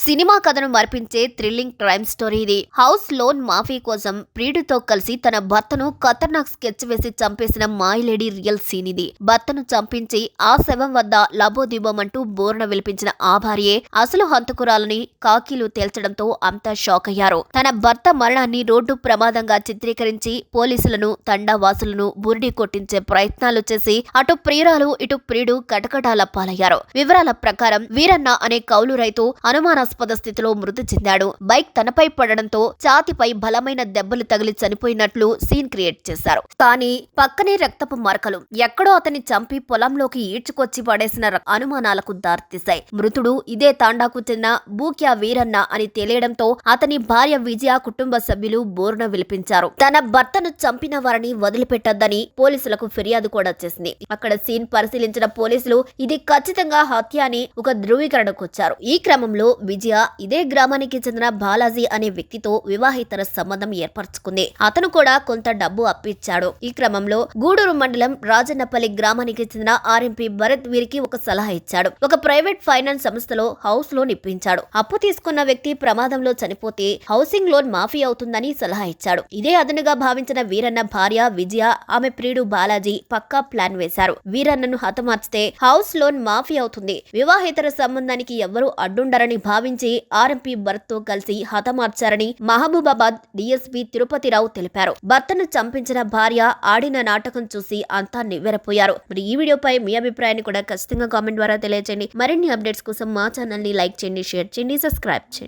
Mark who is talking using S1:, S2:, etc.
S1: Cinema కథను మరిపించే thrilling crime story ఇది. House loan మాఫీ కోసం ప్రియుడితో కలిసి తన భర్తను ఖతర్నాక్ స్కెచ్ వేసి చంపేసిన మాయలేడి రియల్ సీన్ ఇది. భర్తను చంపించి ఆ శవం వద్ద లబోదిబోమంటూ బోర్న విలిపించిన ఆ భార్యే అసలు హంతకురాలని కాకీలు తేల్చడంతో అంతా షాక్ అయ్యారు. తన భర్త మరణాన్ని రోడ్డు ప్రమాదంగా చిత్రీకరించి పోలీసులను తండావాసులను బురిడి కొట్టించే ప్రయత్నాలు చేసి అటు ప్రియురాలు ఇటు ప్రియుడు కటకటాల పాలయ్యారు. వివరాల ప్రకారం వీరన్న అనే కౌలు రైతు అనుమానాస్పద స్థితిలో మృతి చెందాడు. బైక్ తనపై పడడంతో ఛాతిపై బలమైన దెబ్బలు తగిలి చనిపోయినట్లు సీన్ క్రియేట్ చేశారు. కానీ పక్కనే రక్తపు మరకలు ఎక్కడో అతన్ని చంపి పొలంలోకి ఈడ్చుకొచ్చి పడేసిన అనుమానాలకు దారితీశాయి. మృతుడు ఇదే తాండాకు చెందిన బూక్యా వీరన్న అని తెలియడంతో అతని భార్య విజయ కుటుంబ సభ్యులు బోరున విలిపించారు. తన భర్తను చంపిన వారిని వదిలిపెట్టొద్దని పోలీసులకు ఫిర్యాదు కూడా చేసింది. అక్కడ సీన్ పరిశీలించిన పోలీసులు ఇది ఖచ్చితంగా హత్య అని ఒక ధృవీకరణకు వచ్చారు. ఈ క్రమంలో విజయ ఇదే గ్రామానికి చెందిన బాలాజీ అనే వ్యక్తితో వివాహేతర సంబంధం ఏర్పరచుకుంది. అతను కూడా కొంత డబ్బు అప్పిచ్చాడు. ఈ క్రమంలో గూడూరు మండలం రాజన్నపల్లి గ్రామానికి చెందిన ఆర్ఎంపీ భరత్ వీరికి ఒక సలహా ఇచ్చాడు. ఒక ప్రైవేట్ ఫైనాన్స్ సంస్థలో హౌస్ లోన్ ఇప్పించాడు. అప్పు తీసుకున్న వ్యక్తి ప్రమాదంలో చనిపోతే హౌసింగ్ లోన్ మాఫీ అవుతుందని సలహా ఇచ్చాడు. ఇదే అదనుగా భావించిన వీరన్న భార్య విజయ ఆమె ప్రియుడు బాలాజీ పక్కా ప్లాన్ వేశారు. వీరన్నను హతమార్చితే హౌస్ లోన్ మాఫీ అవుతుంది. వివాహేతర సంబంధానికి ఎవ్వరూ అడ్డుండరని భావించి ఆర్ఎంపీ భరత్ తో కలిసి హతమార్చారని మహబూబాబాద్ డీఎస్పీ తిరుపతిరావు తెలిపారు. భర్తను చంపించిన భార్య ఆడిన నాటకం చూసి అంతా నివ్వెరపోయారు. మరి ఈ వీడియోపై మీ అభిప్రాయాన్ని కూడా ఖచ్చితంగా కామెంట్ ద్వారా తెలియజేయండి. మరిన్ని అప్డేట్స్ కోసం మా ఛానల్ ని లైక్ చేయండి, షేర్ చేయండి, సబ్స్క్రైబ్ చేయండి.